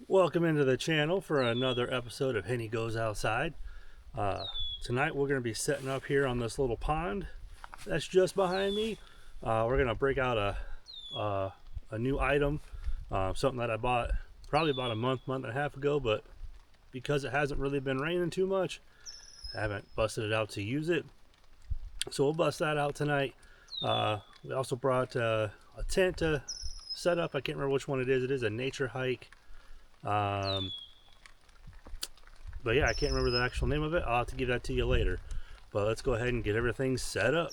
Welcome into the channel for another episode of Henny Goes Outside. Tonight we're going to be setting up here on this little pond that's just behind me. We're going to break out a new item, something that I bought probably about a month and a half ago, but because it hasn't really been raining too much, I haven't busted it out to use it. So we'll bust that out tonight. We also brought a tent to set up. I can't remember which one it is. It is a nature hike. But yeah, I can't remember the actual name of it. I'll have to give that to you later. But let's go ahead and get everything set up.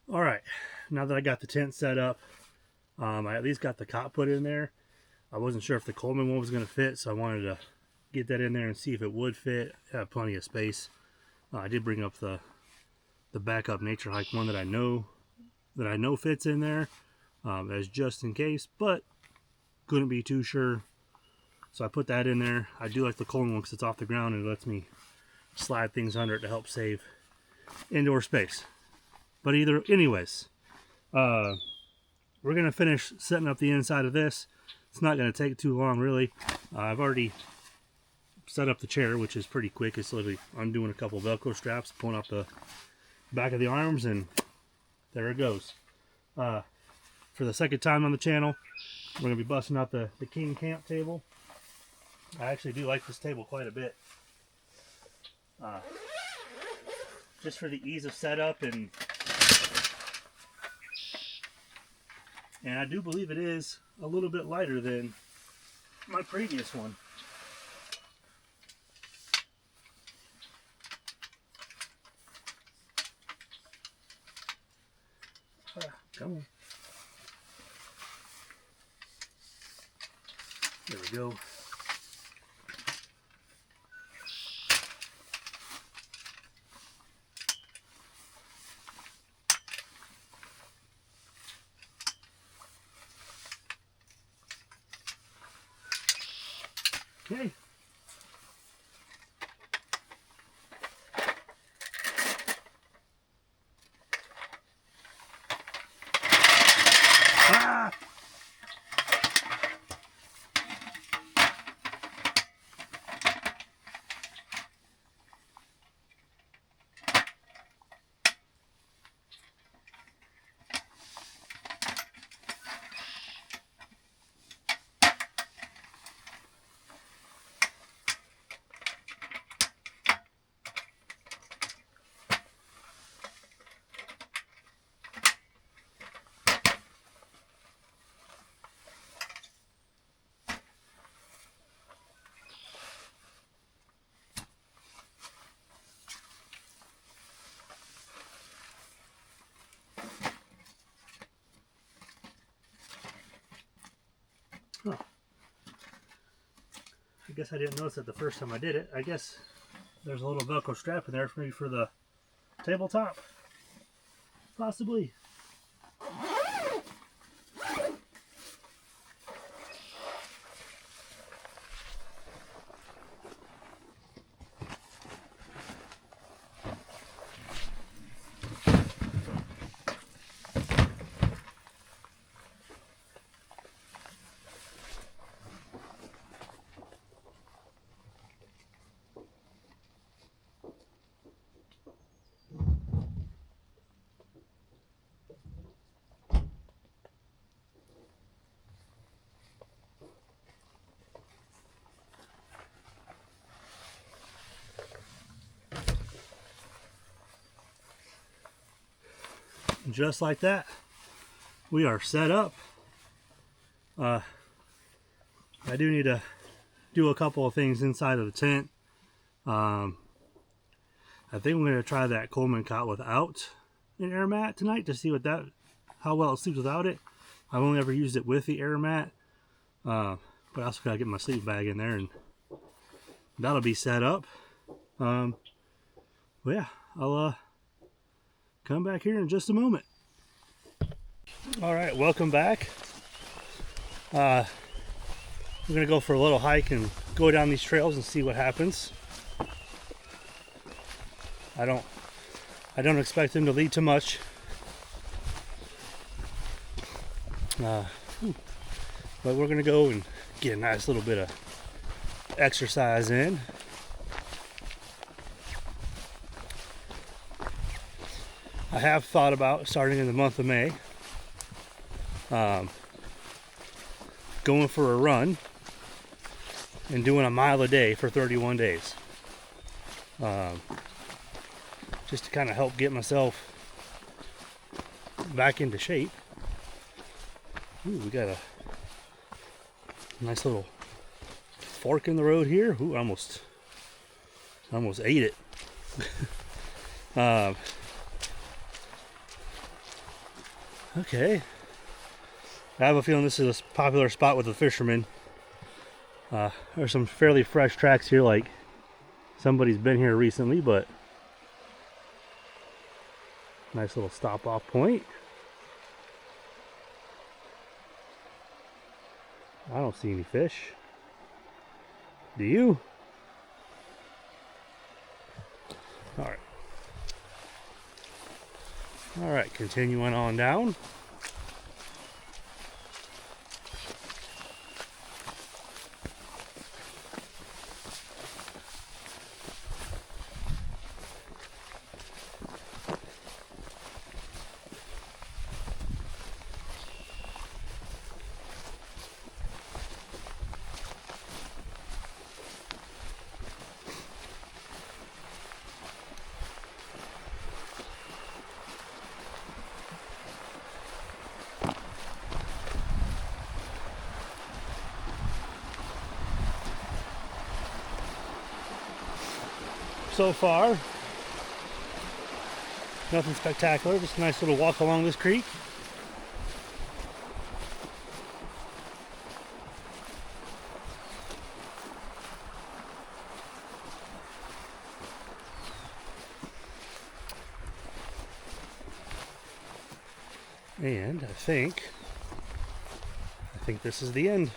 All right, now that I got the tent set up, I at least got the cot put in there. I wasn't sure if the Coleman one was going to fit, so I wanted to get that in there and see if it would fit. I have plenty of space. I did bring up the backup nature hike one that I know fits in there, as just in case, but couldn't be too sure. So I put that in there. I do like the Coleman one because it's off the ground and it lets me slide things under it to help save indoor space. But anyways, we're gonna finish setting up the inside of this. It's not gonna take too long, really. I've already set up the chair, which is pretty quick. It's literally undoing a couple Velcro straps, pulling out the back of the arms, and there it goes. For the second time on the channel, we're gonna be busting out the King Camp table. I actually do like this table quite a bit. Just for the ease of setup, and I do believe it is a little bit lighter than my previous one. Come on. There we go. Okay. Ah! Huh. I guess I didn't notice it the first time I did it. I guess there's a little Velcro strap in there maybe for the tabletop. Possibly. just like that, we are set up. I do need to do a couple of things inside of the tent. I think I'm going to try that Coleman cot without an air mat tonight to see how well it sleeps without it. I've only ever used it with the air mat, but I also got to get my sleep bag in there, and that'll be set up. But yeah, I'll come back here in just a moment. All right, welcome back. We're gonna go for a little hike and go down these trails and see what happens. I don't expect them to lead to much. But we're gonna go and get a nice little bit of exercise in. I have thought about starting in the month of May, going for a run and doing a mile a day for 31 days. Just to kind of help get myself back into shape. Ooh, we got a nice little fork in the road here. Ooh, I almost ate it. Okay. I have a feeling this is a popular spot with the fishermen. There's some fairly fresh tracks here, like somebody's been here recently, but nice little stop off point. I don't see any fish. Do you? Alright. Alright, continuing on down. So far, nothing spectacular, just a nice little walk along this creek. And I think this is the end.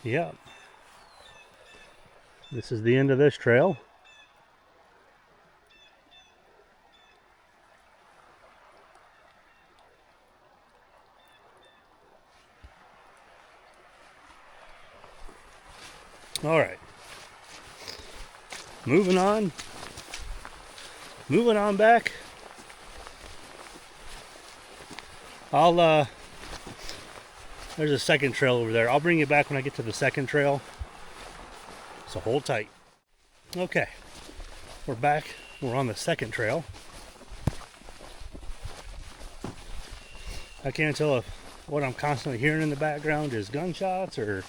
Yep. This is the end of this trail. All right. Moving on back. There's a second trail over there. I'll bring you back when I get to the second trail. So hold tight. Okay, we're back. We're on the second trail. I can't tell if what I'm constantly hearing in the background is gunshots or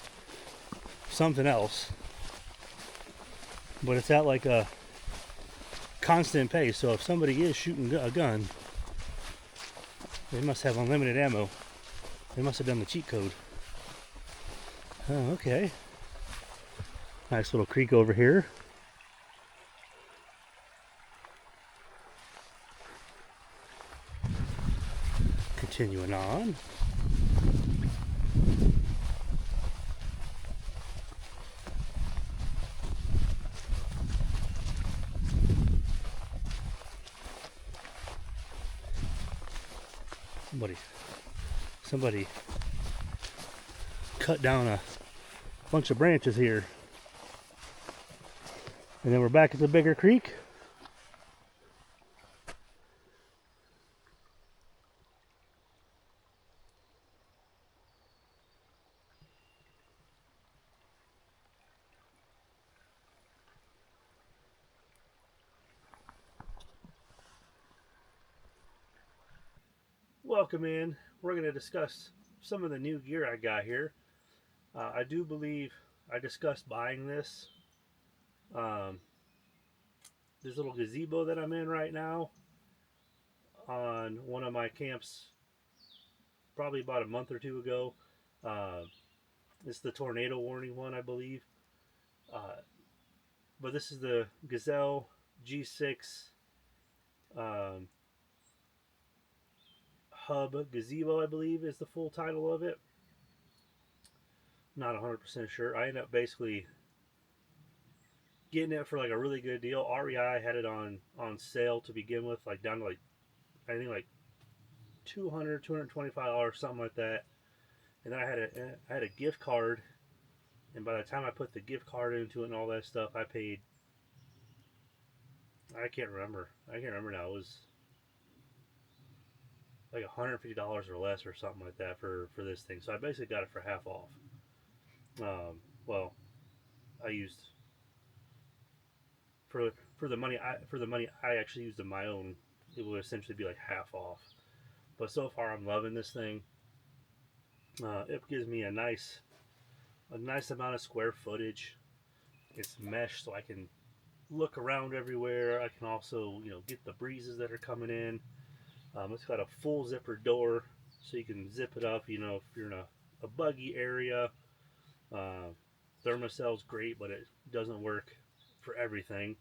something else. But it's at like a constant pace. So if somebody is shooting a gun, they must have unlimited ammo. They must have done the cheat code. Oh, okay. Nice little creek over here. Continuing on. Somebody cut down a bunch of branches here. And then we're back at the bigger creek. welcome in. We're going to discuss some of the new gear I got here. I do believe I discussed buying um, this little gazebo that I'm in right now on one of my camps probably about a month or two ago. Uh, it's the tornado warning one, I believe. Uh, but this is the Gazelle G6 um, Hub Gazebo, I believe is the full title of it. Not 100% sure. I ended up basically getting it for like a really good deal. REI had it on sale to begin with, like down to like I think like $225, something like that. And then I had a gift card, and by the time I put the gift card into it and all that stuff, I paid, I can't remember. I can't remember now. It was like $150 or less or something like that for this thing. So I basically got it for half off. Well, I used for the money I actually used of my own. It would essentially be like half off. But so far, I'm loving this thing. It gives me a nice amount of square footage. It's mesh, so I can look around everywhere. I can also, get the breezes that are coming in. It's got a full zipper door, so you can zip it up. If you're in a buggy area, Thermacel's great, but it doesn't work for everything.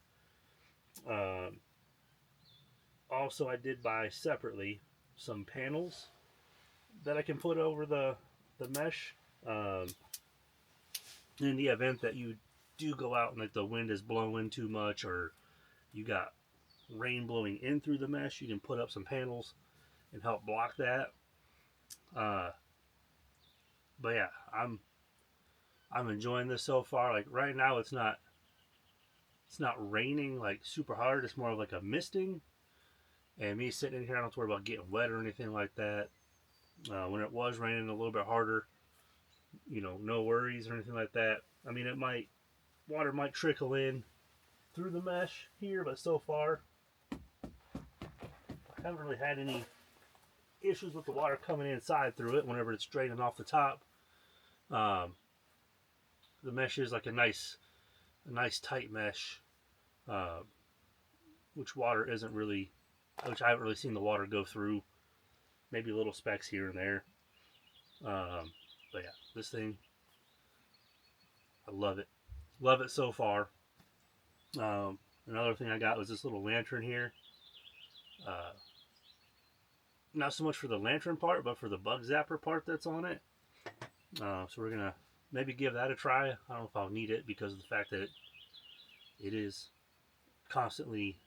Also, I did buy separately some panels that I can put over the mesh. In the event that you do go out and like the wind is blowing too much, or you got rain blowing in through the mesh, you can put up some panels and help block that. But yeah, I'm enjoying this so far. Like right now, it's not raining like super hard. It's more of like a misting, and me sitting in here, I don't have to worry about getting wet or anything like that. When it was raining a little bit harder, no worries or anything like that. I mean, water might trickle in through the mesh here, but so far I haven't really had any issues with the water coming inside through it whenever it's draining off the top. The mesh is like a nice tight mesh, which I haven't really seen the water go through. Maybe little specks here and there. But yeah, this thing, I love it. Love it so far. Another thing I got was this little lantern here. Not so much for the lantern part, but for the bug zapper part that's on it. So we're gonna maybe give that a try. I don't know if I'll need it because of the fact that it is constantly,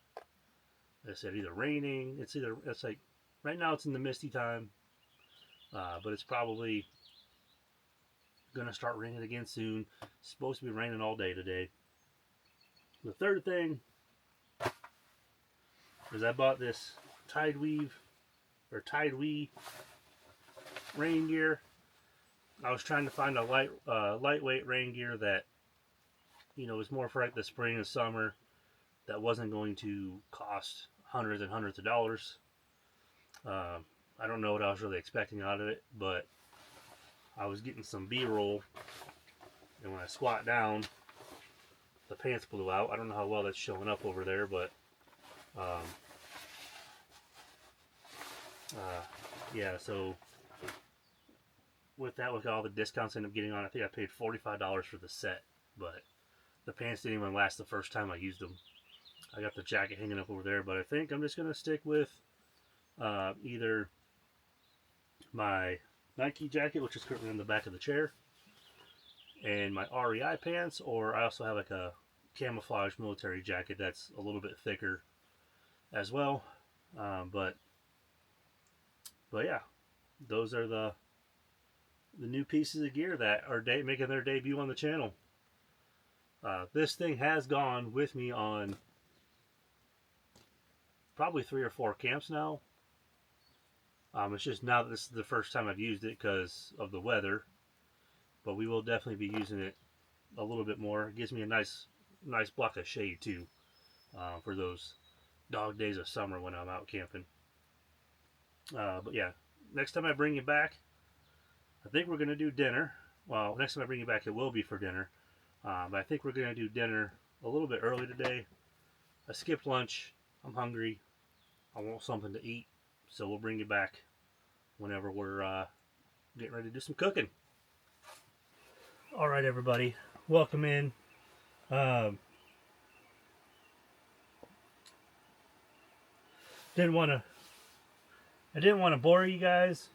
like I said, either raining. It's like right now it's in the misty time, but it's probably gonna start raining again soon. It's supposed to be raining all day today. The third thing is I bought this Tidewee rain gear. I was trying to find a lightweight rain gear that was more for like the spring and summer, that wasn't going to cost hundreds and hundreds of dollars. I don't know what I was really expecting out of it, but I was getting some B-roll, and when I squat down, the pants blew out. I don't know how well that's showing up over there, but yeah, so with all the discounts I ended up getting on, I think I paid $45 for the set, but the pants didn't even last the first time I used them. I got the jacket hanging up over there, but I think I'm just going to stick with either my Nike jacket, which is currently in the back of the chair, and my REI pants, or I also have like a camouflage military jacket that's a little bit thicker as well. But yeah, those are the new pieces of gear that are making their debut on the channel. This thing has gone with me on probably 3 or 4 camps now. It's just now that this is the first time I've used it because of the weather, but we will definitely be using it a little bit more. It gives me a nice block of shade too, for those dog days of summer when I'm out camping. But yeah, next time I bring you back, I think we're going to do dinner. Well, next time I bring you back, it will be for dinner. But I think we're going to do dinner a little bit early today. I skipped lunch. I'm hungry. I want something to eat. So we'll bring you back whenever we're getting ready to do some cooking. All right, everybody. Welcome in. I didn't want to bore you guys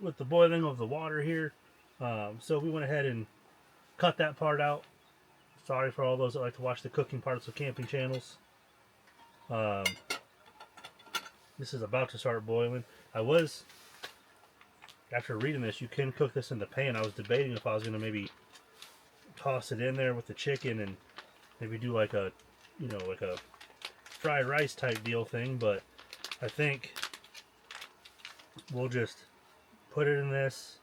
with the boiling of the water here. So we went ahead and cut that part out. Sorry for all those that like to watch the cooking parts of camping channels. This is about to start boiling. After reading this, you can cook this in the pan. I was debating if I was going to maybe toss it in there with the chicken and maybe do like a fried rice type deal thing, but I think we'll just put it in this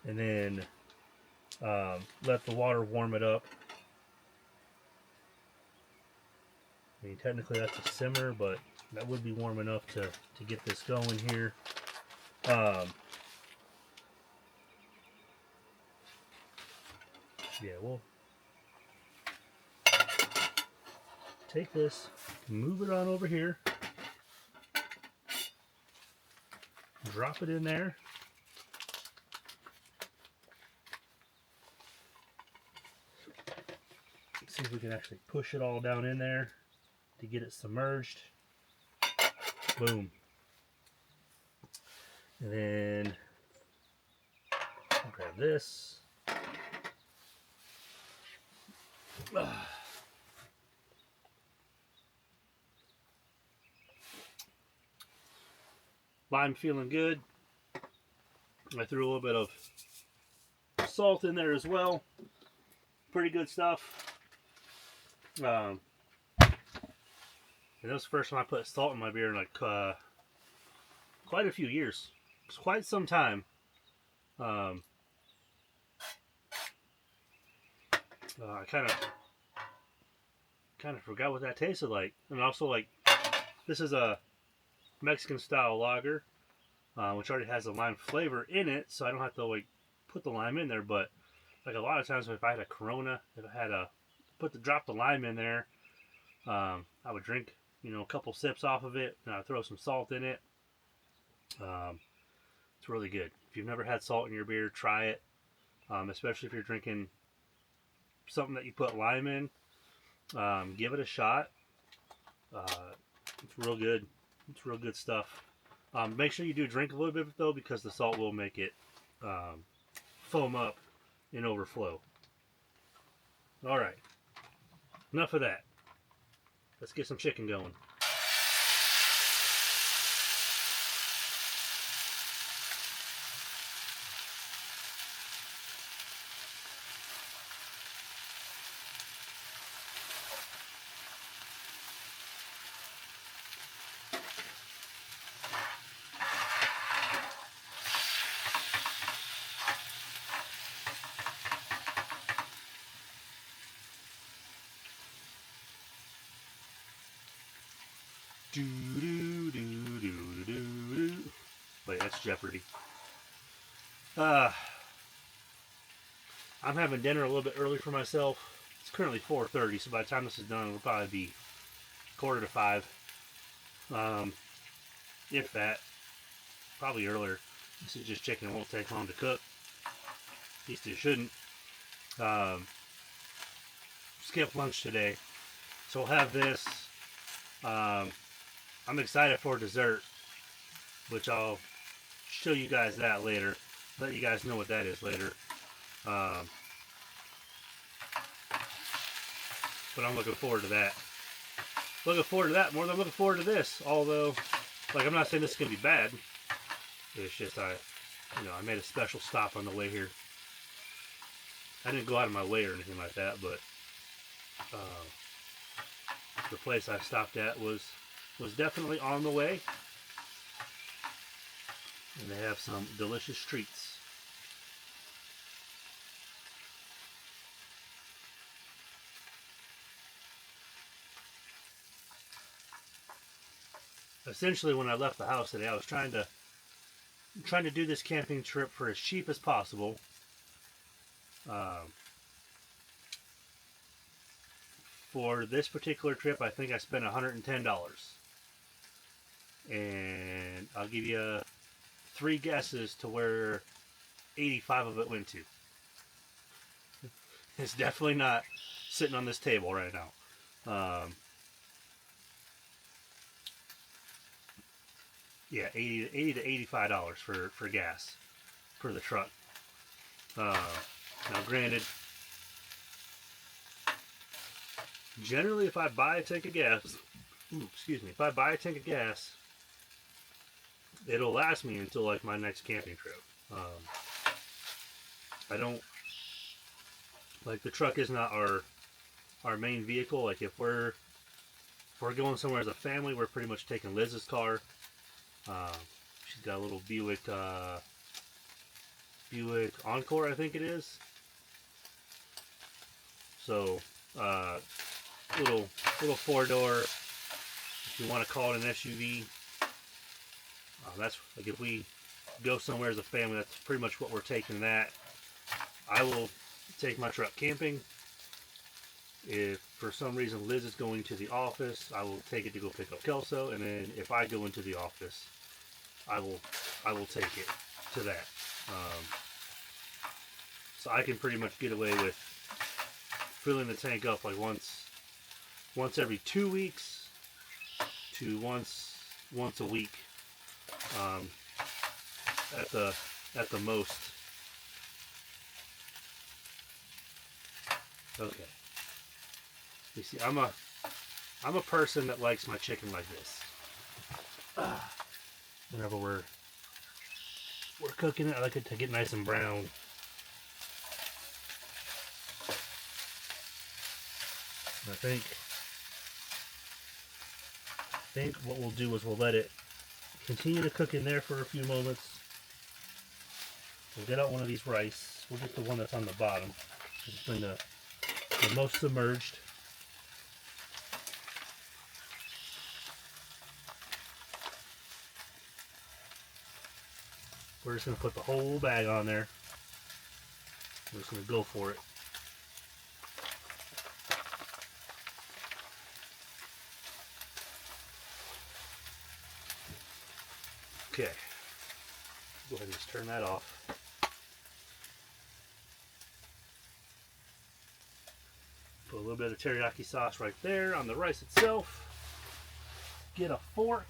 and then let the water warm it up. I mean, technically that's a simmer, but that would be warm enough to get this going here. Yeah, we'll take this, move it on over here, drop it in there. Let's see if we can actually push it all down in there to get it submerged. Boom. And then I'll grab this. Lime feeling good. I threw a little bit of salt in there as well. Pretty good stuff. And that was the first time I put salt in my beer in like quite a few years. It's quite some time. I kind of forgot what that tasted like. And also, like, this is a Mexican style lager, which already has a lime flavor in it, so I don't have to like put the lime in there. But like a lot of times, if I had a Corona, if I had drop the lime in there, I would drink, a couple sips off of it, and I'd throw some salt in it. It's really good. If you've never had salt in your beer, try it. Especially if you're drinking something that you put lime in. Give it a shot. It's real good. It's real good stuff. Make sure you do drink a little bit of it though, because the salt will make it foam up and overflow. Alright. Enough of that. Let's get some chicken going. Wait, that's Jeopardy. I'm having dinner a little bit early for myself. It's currently 4:30, so by the time this is done, it'll probably be 4:45. If that. Probably earlier. This is just chicken. It won't take long to cook. At least it shouldn't. Skip lunch today. So we'll have this. I'm excited for dessert, which I'll show you guys that later. Let you guys know what that is later. But I'm looking forward to that. Looking forward to that more than I'm looking forward to this. Although, like, I'm not saying this is going to be bad. It's just I made a special stop on the way here. I didn't go out of my way or anything like that, but the place I stopped at was definitely on the way. And they have some delicious treats. essentially when I left the house today, I was trying to do this camping trip for as cheap as possible. For this particular trip, I think I spent $110. And I'll give you 3 guesses to where 85 of it went to. It's definitely not sitting on this table right now. Yeah, $80 to $85 for gas for the truck. Now, granted, generally, if I buy a tank of gas, if I buy a tank of gas, it'll last me until like my next camping trip. I don't like the truck is not our main vehicle. Like if we're going somewhere as a family, we're pretty much taking Liz's car. She's got a little Buick Encore, I think it is. So little 4-door, if you want to call it an SUV. That's like if we go somewhere as a family, that's pretty much what we're taking that. I will take my truck camping. If for some reason Liz is going to the office, I will take it to go pick up Kelso, and then if I go into the office, I will take it to that. So I can pretty much get away with filling the tank up like once every 2 weeks to once a week, at the most. Okay. You see, I'm a person that likes my chicken like this. Whenever we're cooking it, I like it to get nice and brown. I think what we'll do is we'll let it continue to cook in there for a few moments. We'll get out one of these rice. We'll get the one that's on the bottom. It's been the most submerged. We're just going to put the whole bag on there. We're just going to go for it. Okay. Go ahead and just turn that off. Put a little bit of teriyaki sauce right there on the rice itself. Get a fork.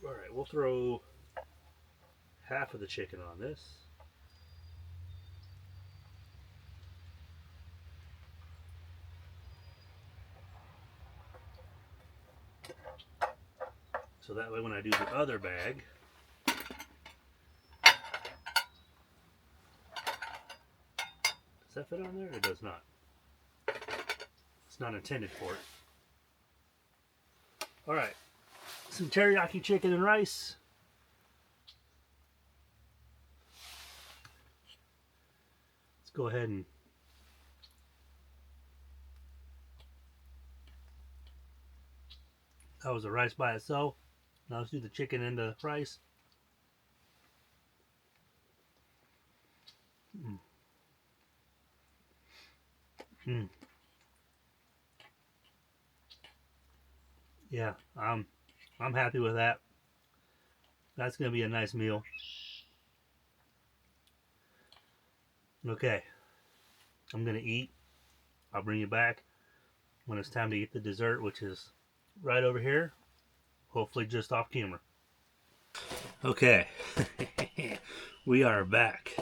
Alright, we'll throw half of the chicken on this. So that way when I do the other bag, does that fit on there? It does not. It's not intended for it. Alright, some teriyaki chicken and rice. Let's go ahead and that was the rice by itself. Now let's do the chicken and the rice. Yeah, I'm happy with that. That's gonna be a nice meal. Okay, I'm gonna eat. I'll bring you back when it's time to eat the dessert, which is right over here. Hopefully just off camera. Okay, we are back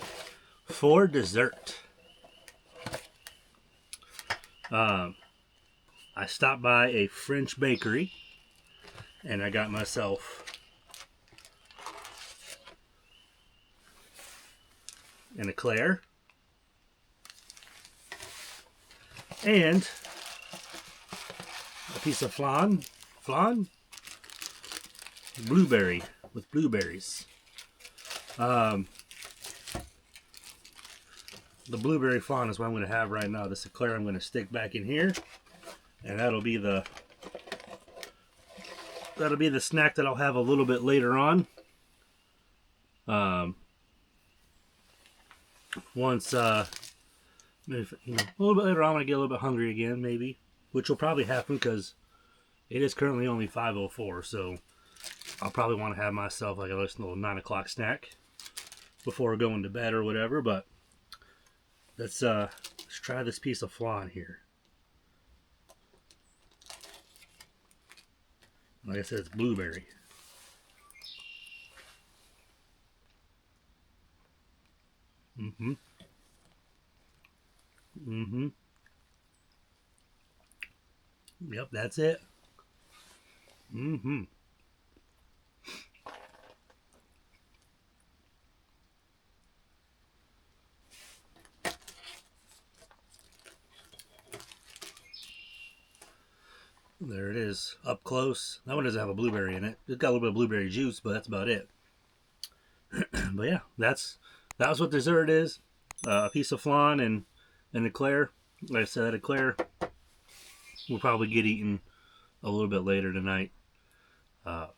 for dessert. I stopped by a French bakery and I got myself an eclair and a piece of flan, blueberry with blueberries. The blueberry flan is what I'm going to have right now. This eclair I'm going to stick back in here, and that'll be the snack that I'll have a little bit later on. Once maybe, a little bit later on, when I get a little bit hungry again, maybe, which will probably happen because it is currently only 5:04, so I'll probably want to have myself like a little 9 o'clock snack before going to bed or whatever. But let's try this piece of flan here. Like I said, it's blueberry. Yep, that's it. There it is, up close. That one doesn't have a blueberry in it. It's got a little bit of blueberry juice, but that's about it. But yeah, that was what dessert is. A piece of flan and an eclair. Like I said, that eclair will probably get eaten a little bit later tonight. But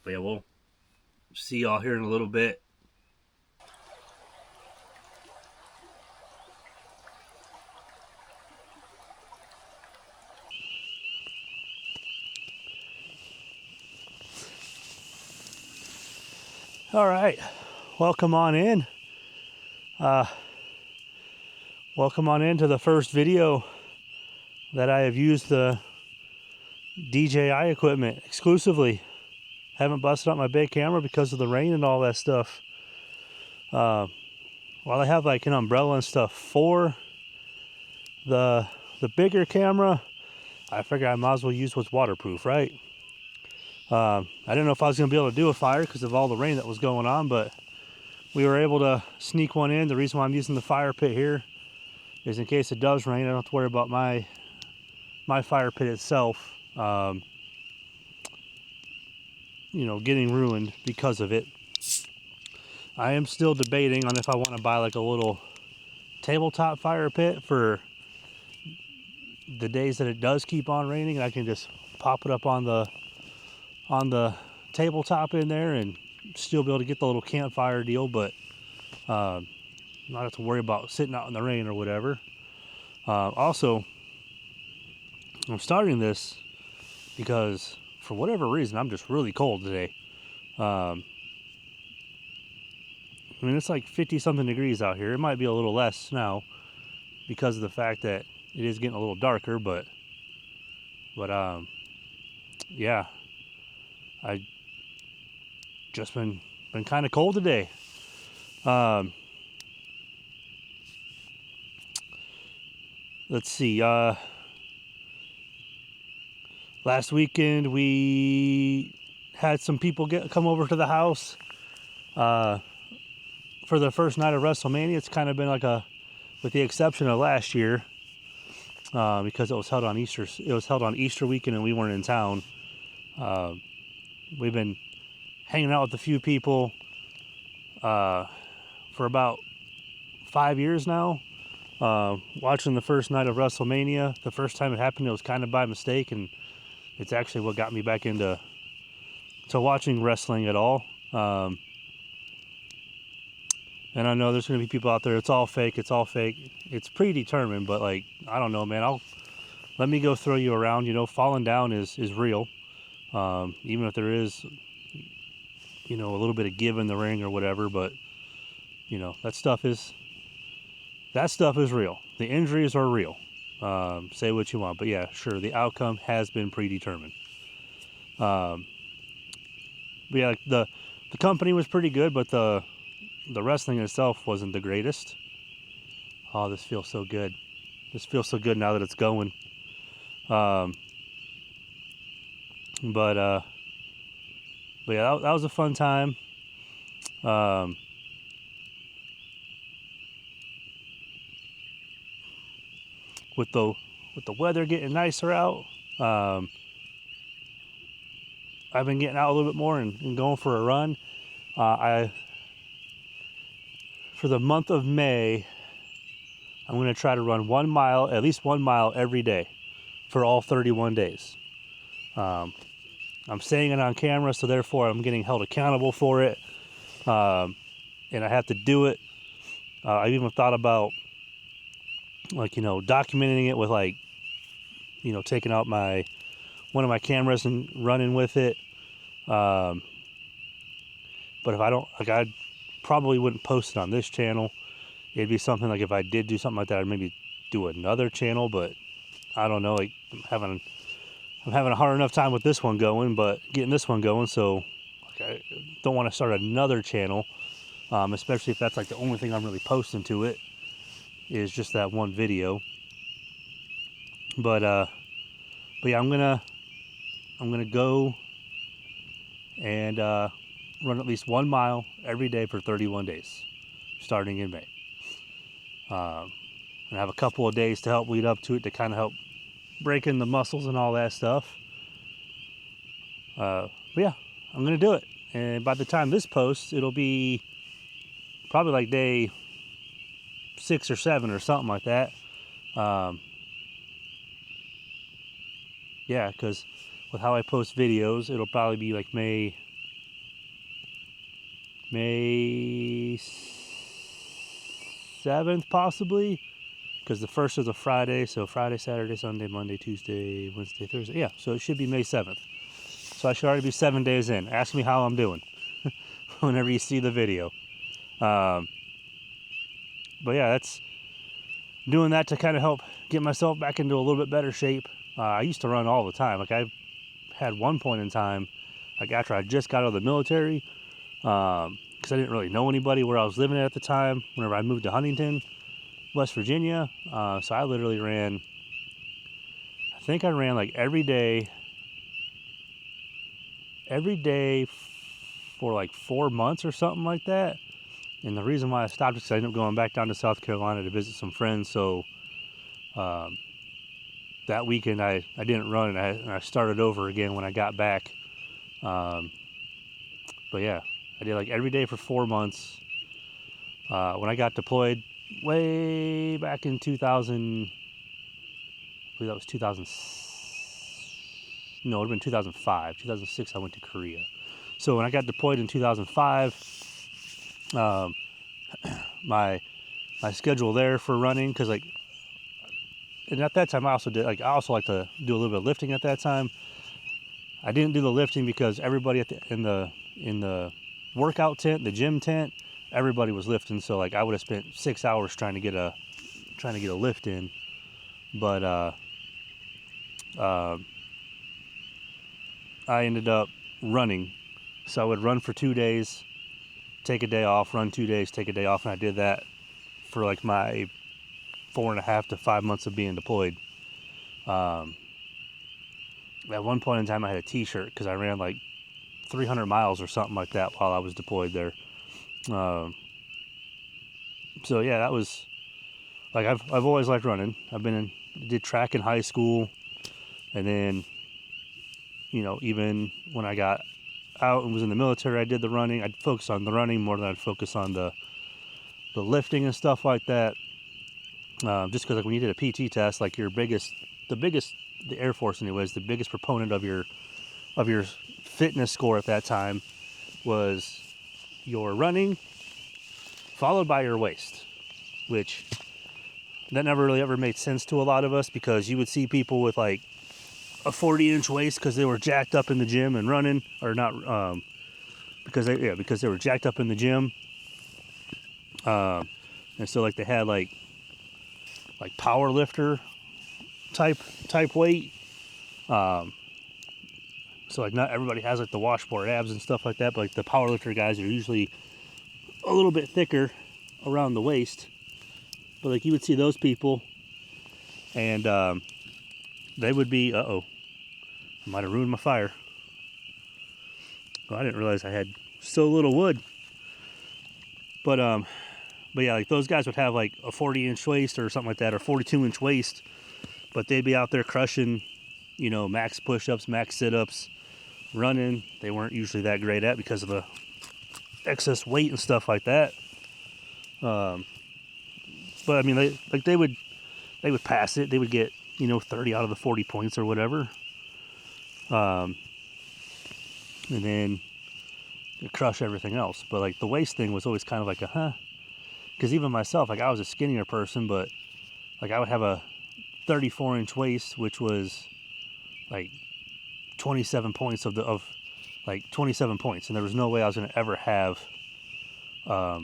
yeah, we'll see y'all here in a little bit. All right, welcome on in. Welcome on into the first video that I have used the DJI equipment exclusively. Haven't busted out my big camera because of the rain and all that stuff. While I have like an umbrella and stuff for the bigger camera, I figured I might as well use what's waterproof, right? I didn't know if I was going to be able to do a fire because of all the rain that was going on, but we were able to sneak one in. The reason why I'm using the fire pit here is in case it does rain, I don't have to worry about my fire pit itself, getting ruined because of it. I am still debating on if I want to buy like a little tabletop fire pit for the days that it does keep on raining, and I can just pop it up on the tabletop in there and still be able to get the little campfire deal, but not have to worry about sitting out in the rain or whatever. Also, I'm starting this because for whatever reason I'm just really cold today. I mean, it's like 50 something degrees out here. It might be a little less now because of the fact that it is getting a little darker, but yeah, I just been kind of cold today. Let's see. Last weekend we had some people come over to the house for the first night of WrestleMania. It's kind of been like with the exception of last year, because it was held on Easter. It was held on Easter weekend, and we weren't in town. We've been hanging out with a few people for about 5 years now. Watching the first night of WrestleMania. The first time it happened, it was kind of by mistake, and it's actually what got me back into watching wrestling at all. And I know there's going to be people out there, it's all fake. It's predetermined, but like, I don't know, man. Let me go throw you around. Falling down is real. Even if there is, a little bit of give in the ring or whatever, but that stuff is real. The injuries are real. Say what you want, but yeah, sure, the outcome has been predetermined. But yeah, the company was pretty good, but the wrestling itself wasn't the greatest. Oh, this feels so good. This feels so good now that it's going. But yeah, that was a fun time. With the weather getting nicer out, I've been getting out a little bit more and going for a run. For the month of May, I'm going to try to run 1 mile, at least 1 mile every day for all 31 days. I'm saying it on camera, so therefore I'm getting held accountable for it. And I have to do it. I've even thought about, like, documenting it with, like, taking out one of my cameras and running with it. But if I don't, like, I probably wouldn't post it on this channel. It'd be something like, if I did do something like that, I'd maybe do another channel, but I don't know. Like, I'm having a hard enough time with this one going, but getting this one going, so like, I don't want to start another channel, especially if that's like the only thing I'm really posting to it is just that one video. But yeah, I'm gonna go and run at least 1 mile every day for 31 days, starting in May. And I have a couple of days to help lead up to it, to kind of help break in the muscles and all that stuff. But yeah, I'm gonna do it. And by the time this posts, it'll be probably like day 6 or 7 or something like that. Yeah, because with how I post videos, it'll probably be like May 7th possibly, because the first is a Friday, so Friday, Saturday, Sunday, Monday, Tuesday, Wednesday, Thursday. Yeah, so it should be May 7th. So I should already be 7 days in. Ask me how I'm doing whenever you see the video. But yeah, that's doing that to kind of help get myself back into a little bit better shape. I used to run all the time. Like, I had one point in time, like after I just got out of the military, because I didn't really know anybody where I was living at the time. Whenever I moved to Huntington, West Virginia, so I literally ran. I think I ran like every day for like 4 months or something like that. And the reason why I stopped is because I ended up going back down to South Carolina to visit some friends. So that weekend I didn't run, and I started over again when I got back. But yeah, I did like every day for 4 months. When I got deployed way back in 2000, I believe that was 2000. No, it would have been 2005. 2006, I went to Korea. So when I got deployed in 2005, my schedule there for running, because like, and at that time I also like to do a little bit of lifting at that time. I didn't do the lifting because everybody in the workout tent, the gym tent, everybody was lifting. So like, I would have spent 6 hours trying to get a lift in. But I ended up running. So I would run for 2 days, take a day off, run 2 days, take a day off, and I did that for like my 4.5 to 5 months of being deployed. At one point in time, I had a T-shirt because I ran like 300 miles or something like that while I was deployed there. So yeah, that was like, I've always liked running. Did track in high school, and then even when I got out and was in the military, I did the running. I'd focus on the running more than I'd focus on the lifting and stuff like that. Just because like, when you did a PT test, like the Air Force anyways, the biggest proponent of your fitness score at that time was your running, followed by your waist, which that never really ever made sense to a lot of us, because you would see people with like a 40-inch waist because they were jacked up in the gym and running, or not, because they were jacked up in the gym, and so like they had like power lifter type weight. So like, not everybody has like the washboard abs and stuff like that, but like the power lifter guys are usually a little bit thicker around the waist. But like, you would see those people, and they would be, I might have ruined my fire. Well, I didn't realize I had so little wood. But yeah, like those guys would have like a 40-inch waist or something like that, or 42-inch waist, but they'd be out there crushing max push-ups, max sit-ups, running. They weren't usually that great at because of the excess weight and stuff like that. But I mean, they would pass it. They would get 30 out of the 40 points or whatever. And then crush everything else. But like the waist thing was always kind of like because even myself, like I was a skinnier person, but like I would have a 34-inch waist, which was like 27 points of 27 points, and there was no way I was going to ever have a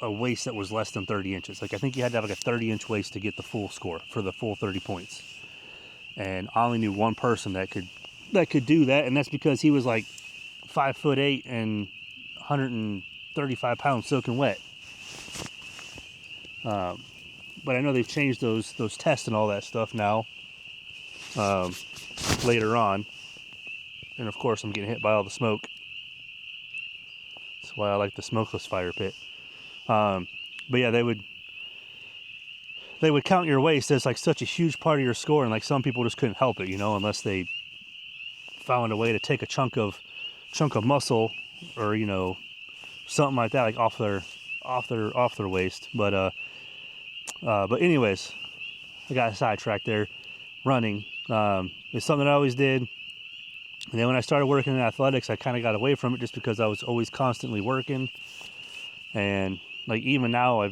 waist that was less than 30 inches. Like I think you had to have like a 30-inch waist to get the full score for the full 30 points. And I only knew one person that could do that, and that's because he was like 5'8" and 135 pounds soaking wet. But I know they've changed those tests and all that stuff now. Later on, and of course I'm getting hit by all the smoke. That's why I like the smokeless fire pit. But yeah, they would count your waist as like such a huge part of your score, and like some people just couldn't help it, unless they found a way to take a chunk of muscle or something like that, like off their waist. But anyways, I got sidetracked there. Running is something I always did, and then when I started working in athletics, I kind of got away from it just because I was always constantly working, and like even now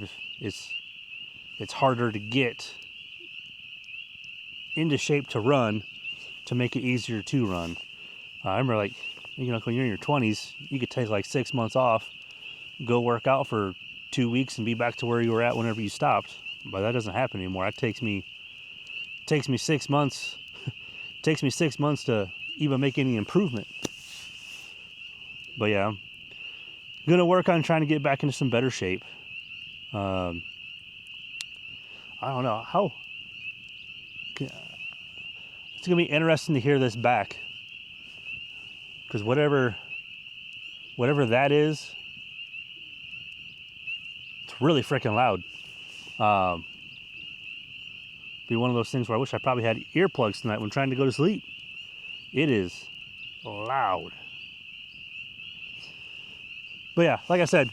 it's harder to get into shape to run, to make it easier to run. I remember like when you're in your 20s, you could take like 6 months off, go work out for 2 weeks, and be back to where you were at whenever you stopped. But that doesn't happen anymore. It takes me 6 months. Takes me 6 months to even make any improvement. But yeah, I'm gonna work on trying to get back into some better shape. I don't know how. It's gonna be interesting to hear this back, because whatever that is, it's really freaking loud. Be one of those things where I wish I probably had earplugs tonight when trying to go to sleep. It is loud. But yeah, like I said,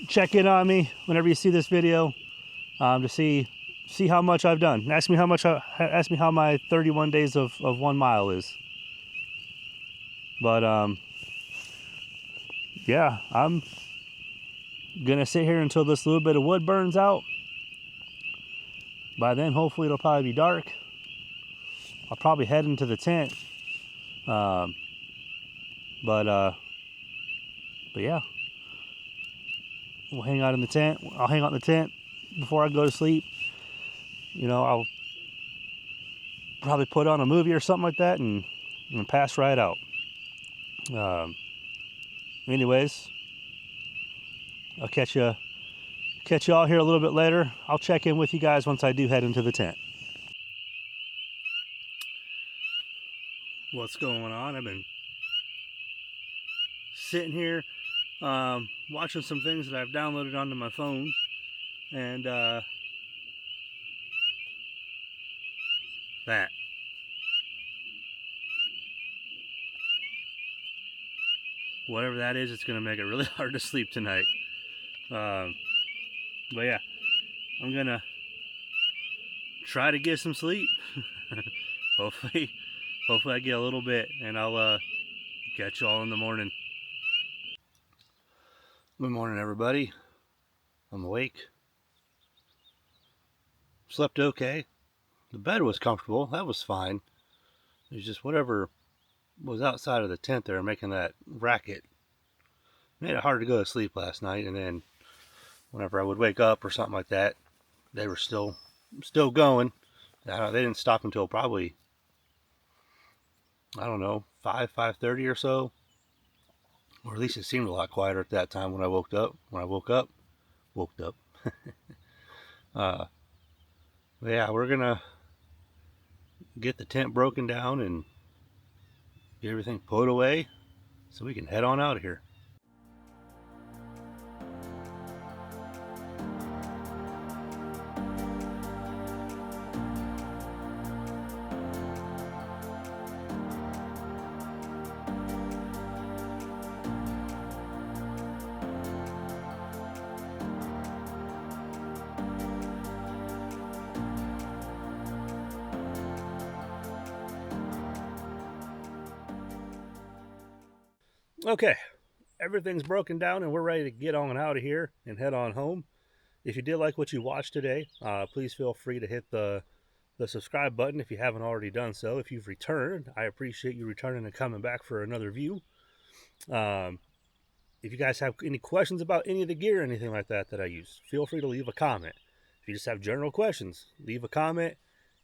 check in on me whenever you see this video, to see how much I've done. Ask me how my 31 days of 1 mile is. But yeah, I'm gonna sit here until this little bit of wood burns out. By then, hopefully, it'll probably be dark. I'll probably head into the tent. But yeah, we'll hang out in the tent. I'll hang out in the tent before I go to sleep. I'll probably put on a movie or something like that and pass right out. Anyways, I'll catch you all here a little bit later. I'll check in with you guys once I do head into the tent. What's going on? I've been sitting here watching some things that I've downloaded onto my phone, and that whatever that is, it's gonna make it really hard to sleep tonight. But yeah, I'm gonna try to get some sleep. hopefully I get a little bit, and I'll catch you all in the morning. Good morning, everybody. I'm awake. Slept okay. The bed was comfortable. That was fine. It was just whatever was outside of the tent there making that racket made it hard to go to sleep last night. And then whenever I would wake up or something like that, they were still going. They didn't stop until probably, I don't know, 5:30 or so. Or at least it seemed a lot quieter at that time when I woke up. But yeah, we're gonna get the tent broken down and get everything put away so we can head on out of here. Okay, everything's broken down and we're ready to get on out of here and head on home. If you did like what you watched today, please feel free to hit the subscribe button if you haven't already done so. If you've returned, I appreciate you returning and coming back for another view. Um, if you guys have any questions about any of the gear or anything like that I use, feel free to leave a comment. If you just have general questions, leave a comment,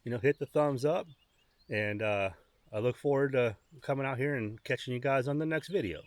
hit the thumbs up, and I look forward to coming out here and catching you guys on the next video.